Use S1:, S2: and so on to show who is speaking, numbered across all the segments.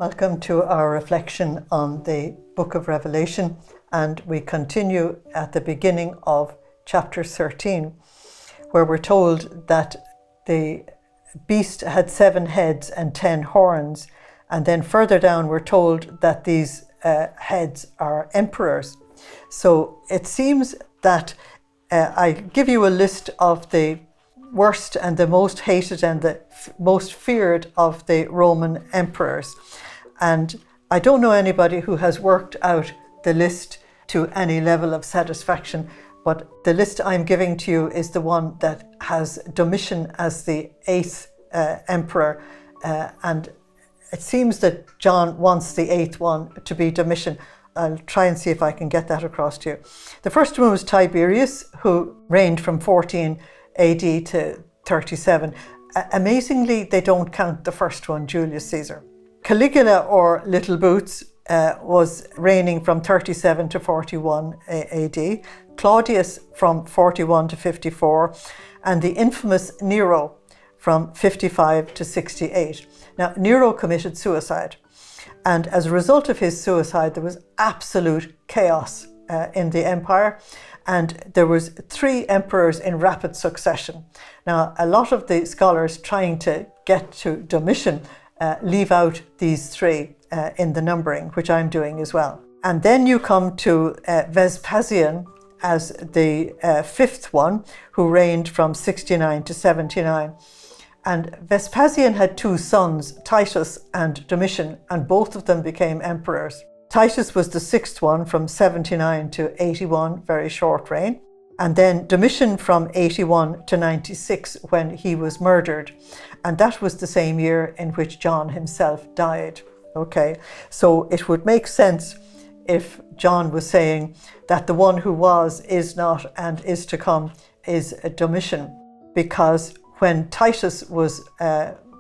S1: Welcome to our reflection on the book of Revelation, and we continue at the beginning of chapter 13, where we're told that the beast had 7 heads and 10 horns, and then further down we're told that these heads are emperors. So it seems that I give you a list of the worst and the most hated and the most feared of the Roman emperors. And I don't know anybody who has worked out the list to any level of satisfaction, but the list I'm giving to you is the one that has Domitian as the 8th emperor. And it seems that John wants the 8th one to be Domitian. I'll try and see if I can get that across to you. The first one was Tiberius, who reigned from 14 AD to 37. Amazingly, they don't count the first one, Julius Caesar. Caligula, or Little Boots, was reigning from 37 to 41 AD. Claudius from 41 to 54, and the infamous Nero from 55 to 68. Now, Nero committed suicide, and as a result of his suicide, there was absolute chaos in the empire, and there was 3 emperors in rapid succession. Now, a lot of the scholars trying to get to Domitian leave out these 3 in the numbering, which I'm doing as well. And then you come to Vespasian as the 5th one, who reigned from 69 to 79. And Vespasian had 2 sons, Titus and Domitian, and both of them became emperors. Titus was the 6th one from 79 to 81, very short reign. And then Domitian from 81 to 96, when he was murdered. And that was the same year in which John himself died. Okay, so it would make sense if John was saying that the one who was, is not, and is to come is Domitian, because when Titus was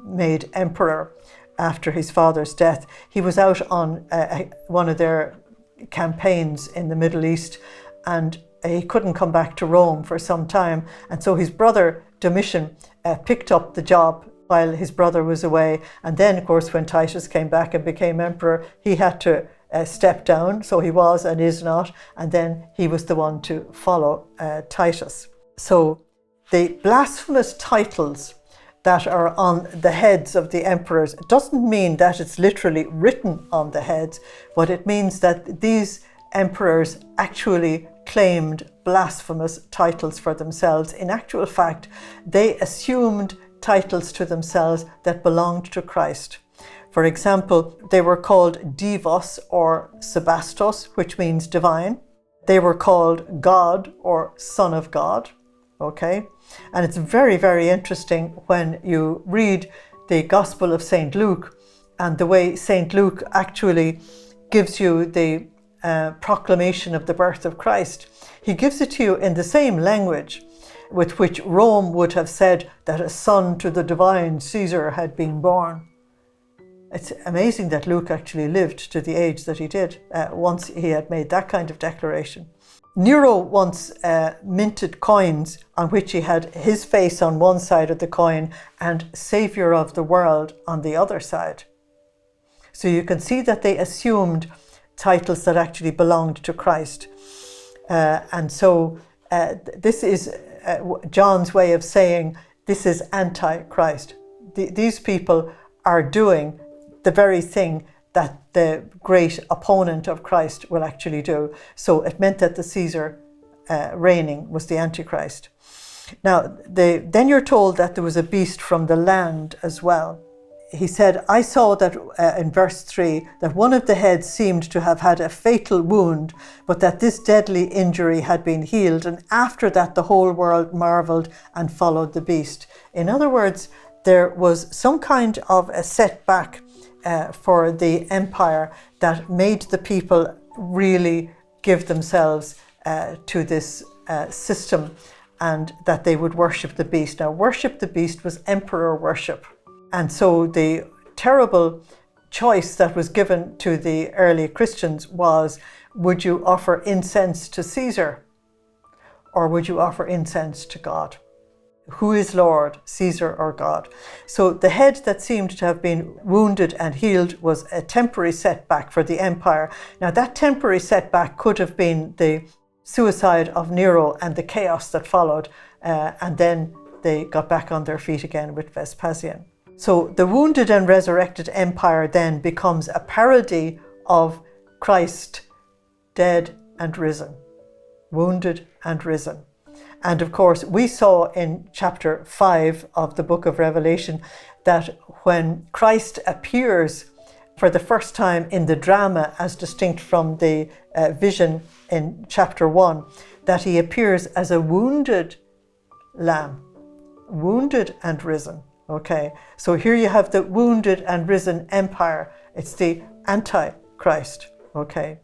S1: made emperor after his father's death, he was out on one of their campaigns in the Middle East, and he couldn't come back to Rome for some time. And so his brother Domitian picked up the job while his brother was away. And then, of course, when Titus came back and became emperor, he had to step down. So he was and is not. And then he was the one to follow Titus. So the blasphemous titles that are on the heads of the emperors doesn't mean that it's literally written on the heads, but it means that these emperors actually claimed blasphemous titles for themselves. In actual fact, they assumed titles to themselves that belonged to Christ. For example, they were called Divos or Sebastos, which means divine. They were called God or Son of God. Okay, and it's very, very interesting when you read the Gospel of St. Luke and the way St. Luke actually gives you the proclamation of the birth of Christ. He gives it to you in the same language with which Rome would have said that a son to the divine Caesar had been born. It's amazing that Luke actually lived to the age that he did once he had made that kind of declaration. Nero once minted coins on which he had his face on one side of the coin and Saviour of the world on the other side. So you can see that they assumed titles that actually belonged to Christ. And so this is John's way of saying this is anti-Christ. These people are doing the very thing that the great opponent of Christ will actually do. So it meant that the Caesar reigning was the Antichrist. Now, then you're told that there was a beast from the land as well. He said, I saw that in verse 3, that one of the heads seemed to have had a fatal wound, but that this deadly injury had been healed. And after that, the whole world marveled and followed the beast. In other words, there was some kind of a setback for the empire that made the people really give themselves to this system, and that they would worship the beast. Now, worship the beast was emperor worship. And so the terrible choice that was given to the early Christians was, would you offer incense to Caesar or would you offer incense to God? Who is Lord, Caesar or God? So the head that seemed to have been wounded and healed was a temporary setback for the empire. Now that temporary setback could have been the suicide of Nero and the chaos that followed, and then they got back on their feet again with Vespasian. So the wounded and resurrected empire then becomes a parody of Christ dead and risen, wounded and risen. And of course, we saw in chapter 5 of the book of Revelation that when Christ appears for the first time in the drama, as distinct from the vision in chapter 1, that he appears as a wounded lamb, wounded and risen. Okay, so here you have the wounded and risen empire. It's the Antichrist. Okay,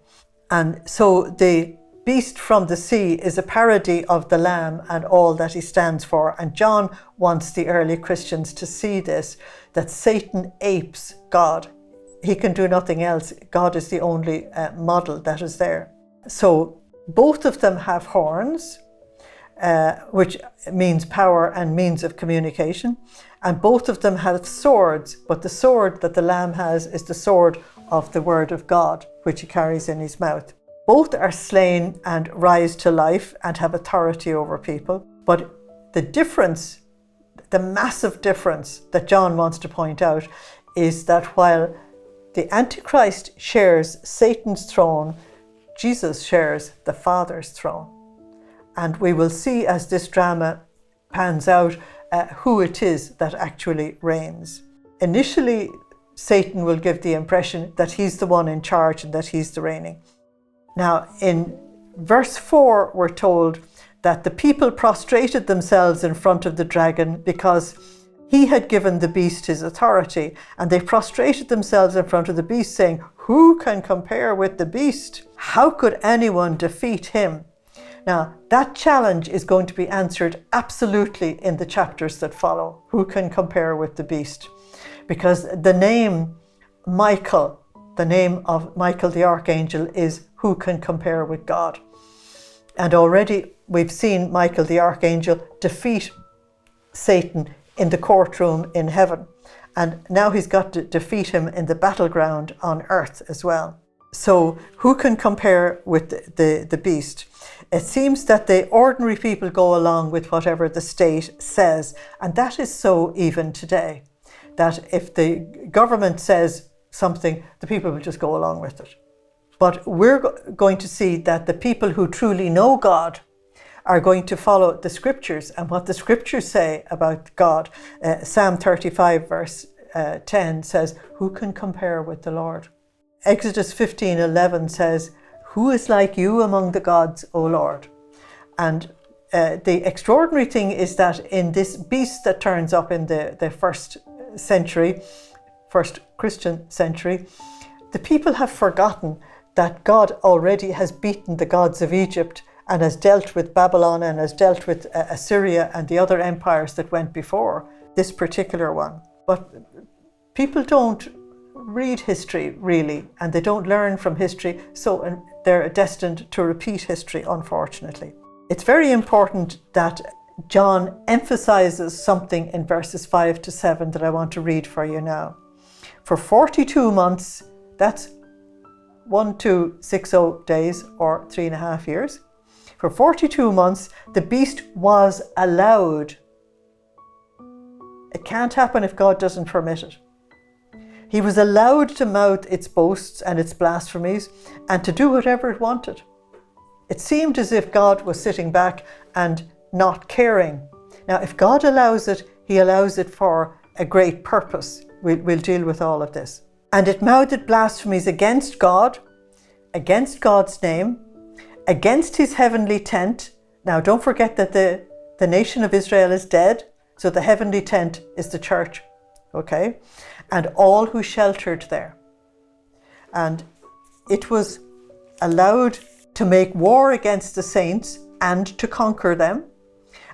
S1: and so the beast from the sea is a parody of the Lamb and all that he stands for. And John wants the early Christians to see this, that Satan apes God. He can do nothing else. God is the only model that is there. So both of them have horns, which means power and means of communication. And both of them have swords, but the sword that the Lamb has is the sword of the Word of God, which he carries in his mouth. Both are slain and rise to life and have authority over people. But the difference, the massive difference that John wants to point out is that while the Antichrist shares Satan's throne, Jesus shares the Father's throne. And we will see as this drama pans out who it is that actually reigns. Initially, Satan will give the impression that he's the one in charge and that he's the reigning. Now, in verse 4, we're told that the people prostrated themselves in front of the dragon because he had given the beast his authority. And they prostrated themselves in front of the beast, saying, "Who can compare with the beast? How could anyone defeat him?" Now, that challenge is going to be answered absolutely in the chapters that follow. Who can compare with the beast? Because the name Michael, the name of Michael the Archangel, is who can compare with God. And already we've seen Michael the Archangel defeat Satan in the courtroom in heaven. And now he's got to defeat him in the battleground on earth as well. So who can compare with the beast? It seems that the ordinary people go along with whatever the state says. And that is so even today. That if the government says something, the people will just go along with it. But we're going to see that the people who truly know God are going to follow the scriptures and what the scriptures say about God. Psalm 35 verse 10 says, "Who can compare with the Lord?" Exodus 15:11 says, "Who is like you among the gods, O Lord?" And the extraordinary thing is that in this beast that turns up in the first Christian century, the people have forgotten that God already has beaten the gods of Egypt and has dealt with Babylon and has dealt with Assyria and the other empires that went before this particular one. But people don't read history really, and they don't learn from history, so they're destined to repeat history, unfortunately. It's very important that John emphasizes something in verses 5 to 7 that I want to read for you now. For 42 months, that's 1260 days or 3.5 years. For 42 months, the beast was allowed. It can't happen if God doesn't permit it. He was allowed to mouth its boasts and its blasphemies and to do whatever it wanted. It seemed as if God was sitting back and not caring. Now, if God allows it, he allows it for a great purpose. We'll deal with all of this. And it mouthed blasphemies against God, against God's name, against his heavenly tent. Now, don't forget that the nation of Israel is dead, so the heavenly tent is the church, okay? And all who sheltered there. And it was allowed to make war against the saints and to conquer them.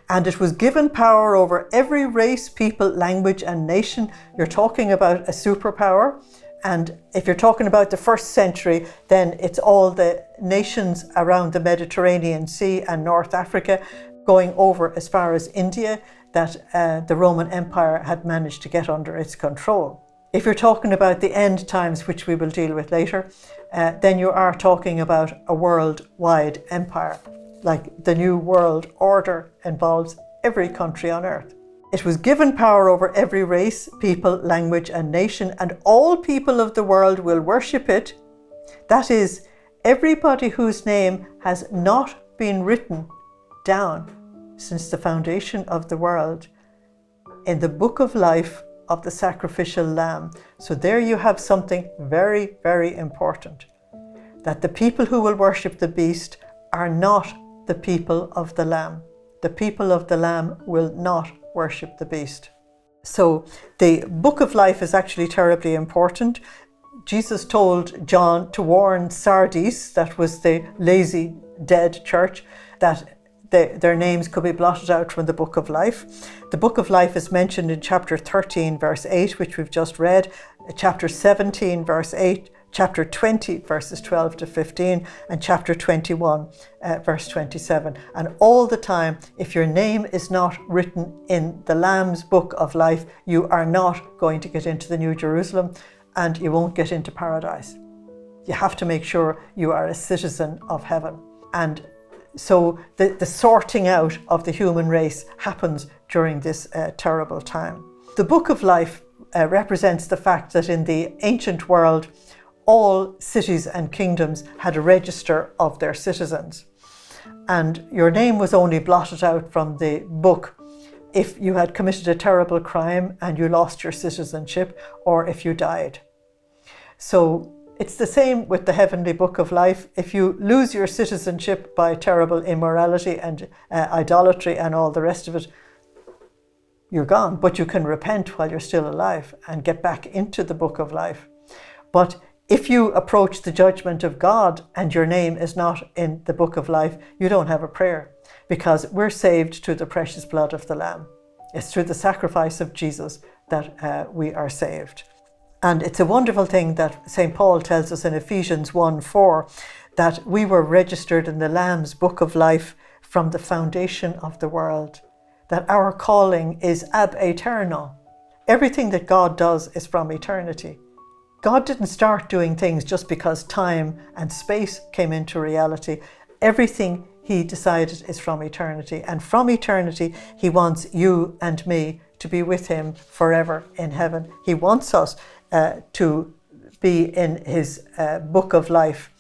S1: And it was given power over every race, people, language, and nation. You're talking about a superpower. And if you're talking about the first century, then it's all the nations around the Mediterranean Sea and North Africa, going over as far as India. that the Roman Empire had managed to get under its control. If you're talking about the end times, which we will deal with later, then you are talking about a worldwide empire. Like the New World Order involves every country on earth. It was given power over every race, people, language and nation, and all people of the world will worship it. That is, everybody whose name has not been written down since the foundation of the world in the book of life of the sacrificial lamb. So there you have something very, very important, that the people who will worship the beast are not the people of the lamb. The people of the lamb will not worship the beast. So the book of life is actually terribly important. Jesus told John to warn Sardis, that was the lazy dead church, that their names could be blotted out from the book of life. The book of life is mentioned in chapter 13 verse 8, which we've just read, chapter 17 verse 8, chapter 20 verses 12 to 15, and chapter 21 verse 27. And all the time, if your name is not written in the Lamb's book of life, you are not going to get into the New Jerusalem, and you won't get into paradise. You have to make sure you are a citizen of heaven. And so the sorting out of the human race happens during this terrible time. The book of life represents the fact that in the ancient world, all cities and kingdoms had a register of their citizens. And your name was only blotted out from the book if you had committed a terrible crime and you lost your citizenship, or if you died. So it's the same with the heavenly book of life. If you lose your citizenship by terrible immorality and idolatry and all the rest of it, you're gone. But you can repent while you're still alive and get back into the book of life. But if you approach the judgment of God and your name is not in the book of life, you don't have a prayer, because we're saved through the precious blood of the Lamb. It's through the sacrifice of Jesus that we are saved. And it's a wonderful thing that St. Paul tells us in Ephesians 1:4, that we were registered in the Lamb's book of life from the foundation of the world, that our calling is ab aeterno. Everything that God does is from eternity. God didn't start doing things just because time and space came into reality. Everything he decided is from eternity. And from eternity, he wants you and me to be with him forever in heaven. He wants us to be in his book of life.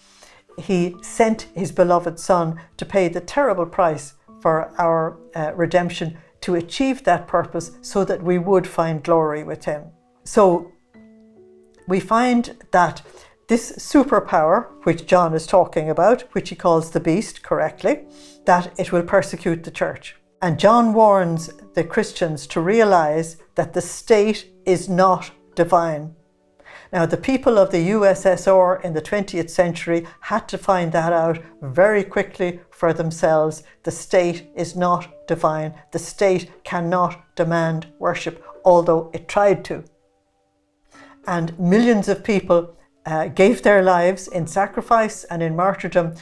S1: He sent his beloved Son to pay the terrible price for our redemption, to achieve that purpose so that we would find glory with him. So we find that this superpower, which John is talking about, which he calls the beast correctly, that it will persecute the church. And John warns the Christians to realize that the state is not divine. Now, the people of the USSR in the 20th century had to find that out very quickly for themselves. The state is not divine. The state cannot demand worship, although it tried to. And millions of people gave their lives in sacrifice and in martyrdom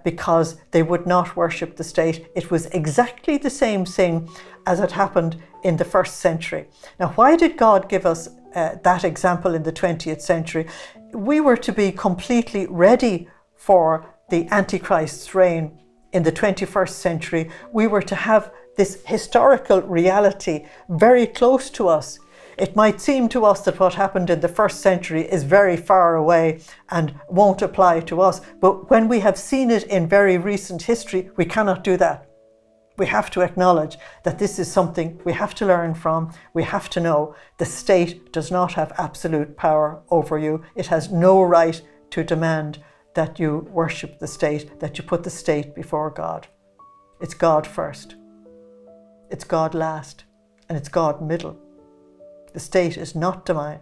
S1: because they would not worship the state. It was exactly the same thing as had happened in the first century. Now, why did God give us that example in the 20th century? We were to be completely ready for the Antichrist's reign in the 21st century. We were to have this historical reality very close to us. It might seem to us that what happened in the first century is very far away and won't apply to us. But when we have seen it in very recent history, we cannot do that. We have to acknowledge that this is something we have to learn from. We have to know the state does not have absolute power over you. It has no right to demand that you worship the state, that you put the state before God. It's God first. It's God last. And it's God middle. The state is not divine.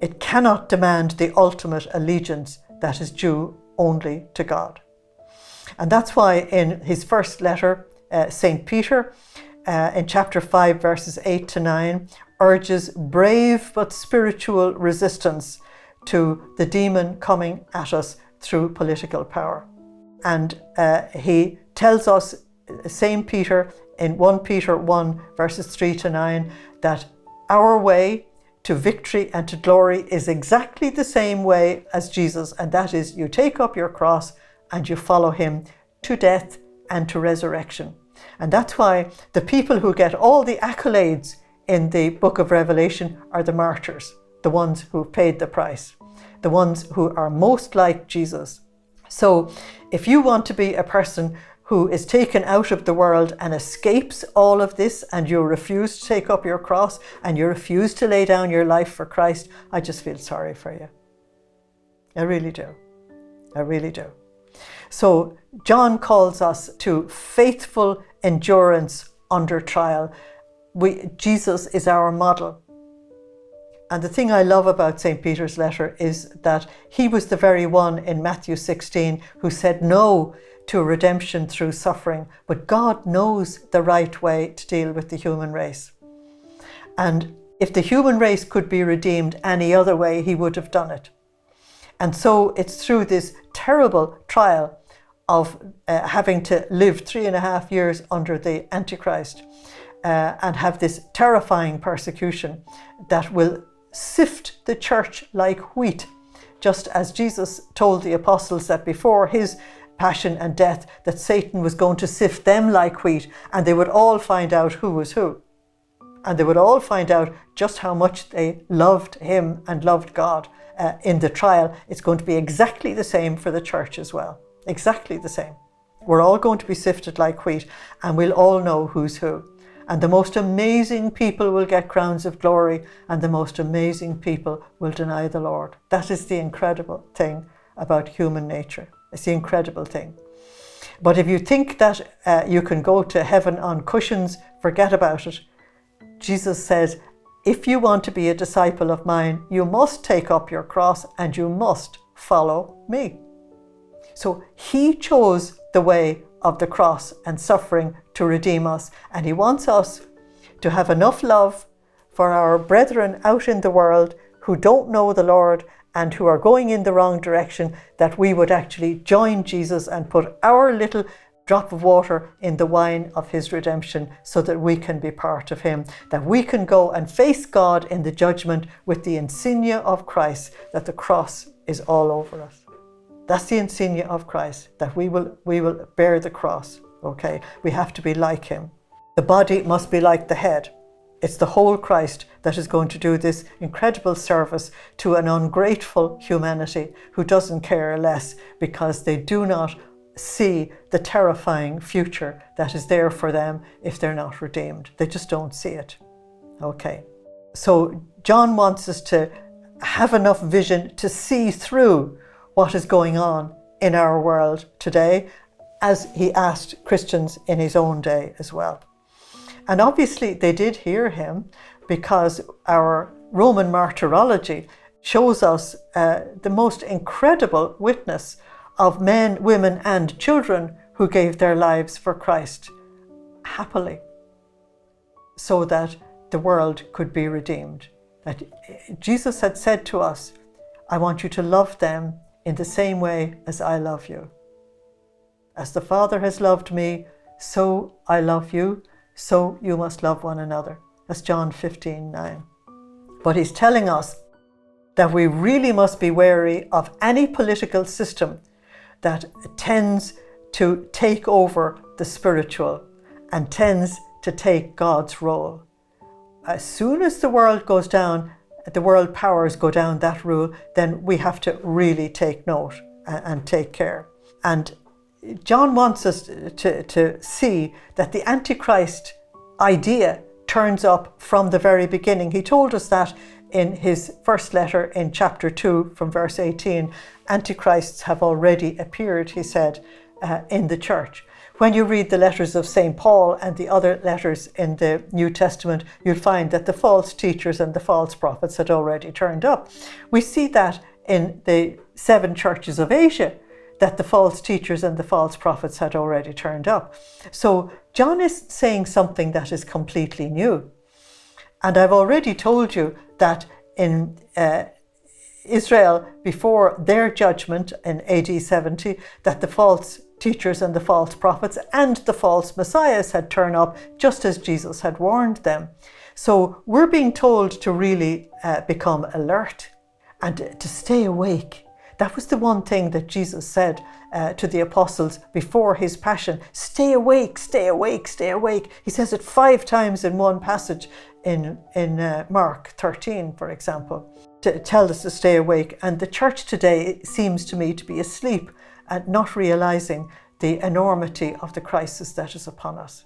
S1: It cannot demand the ultimate allegiance that is due only to God. And that's why in his first letter, St. Peter, in chapter 5, verses 8 to 9, urges brave but spiritual resistance to the demon coming at us through political power. And he tells us, St. Peter, in 1 Peter 1 verses 3 to 9 that our way to victory and to glory is exactly the same way as Jesus, and that is you take up your cross and you follow him to death and to resurrection. And that's why the people who get all the accolades in the book of Revelation are the martyrs, the ones who paid the price, the ones who are most like Jesus. So if you want to be a person who is taken out of the world and escapes all of this, and you refuse to take up your cross and you refuse to lay down your life for Christ, I just feel sorry for you. I really do. I really do. So John calls us to faithful endurance under trial. Jesus is our model. And the thing I love about St. Peter's letter is that he was the very one in Matthew 16 who said no to redemption through suffering, but God knows the right way to deal with the human race. And if the human race could be redeemed any other way, he would have done it. And so it's through this terrible trial of having to live 3.5 years under the Antichrist and have this terrifying persecution that will sift the church like wheat, just as Jesus told the apostles that before his passion and death that Satan was going to sift them like wheat, and they would all find out who was who, and they would all find out just how much they loved him and loved God in the trial. It's going to be exactly the same for the church as well, exactly the same. We're all going to be sifted like wheat, and we'll all know who's who. And the most amazing people will get crowns of glory, and the most amazing people will deny the Lord. That is the incredible thing about human nature. It's the incredible thing. But if you think that you can go to heaven on cushions, forget about it. Jesus says, if you want to be a disciple of mine, you must take up your cross and you must follow me. So he chose the way of the cross and suffering to redeem us. And he wants us to have enough love for our brethren out in the world who don't know the Lord and who are going in the wrong direction, that we would actually join Jesus and put our little drop of water in the wine of his redemption so that we can be part of him, that we can go and face God in the judgment with the insignia of Christ, that the cross is all over us. That's the insignia of Christ, that we will bear the cross, okay? We have to be like him. The body must be like the head. It's the whole Christ that is going to do this incredible service to an ungrateful humanity who doesn't care less because they do not see the terrifying future that is there for them if they're not redeemed. They just don't see it. Okay. So John wants us to have enough vision to see through what is going on in our world today, as he asked Christians in his own day as well. And obviously they did hear him, because our Roman martyrology shows us the most incredible witness of men, women and children who gave their lives for Christ happily so that the world could be redeemed. That Jesus had said to us, I want you to love them in the same way as I love you. As the Father has loved me, so I love you, so you must love one another. That's John 15:9. But he's telling us that we really must be wary of any political system that tends to take over the spiritual and tends to take God's role. As soon as the world goes down, the world powers go down that rule, then we have to really take note and take care. And John wants us to see that the Antichrist idea turns up from the very beginning. He told us that in his first letter in chapter 2 from verse 18. Antichrists have already appeared, he said, in the church. When you read the letters of St. Paul and the other letters in the New Testament, you'll find that the false teachers and the false prophets had already turned up. We see that in the 7 churches of Asia, that the false teachers and the false prophets had already turned up. So John is saying something that is completely new. And I've already told you that in Israel, before their judgment in AD 70, that the false teachers and the false prophets and the false messiahs had turned up, just as Jesus had warned them. So we're being told to really become alert and to stay awake. That was the one thing that Jesus said to the apostles before his passion. Stay awake, stay awake, stay awake. He says it 5 times in one passage in Mark 13, for example, to tell us to stay awake. And the church today seems to me to be asleep and not realizing the enormity of the crisis that is upon us.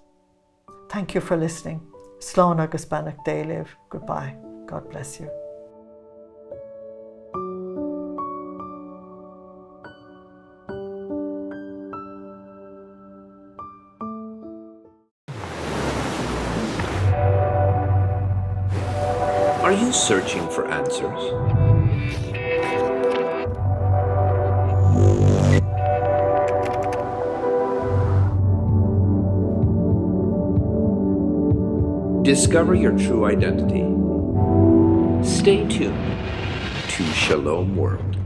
S1: Thank you for listening. Slán agus beannacht déilibh. Goodbye. God bless you.
S2: Are you searching for answers? Discover your true identity. Stay tuned to Shalom World.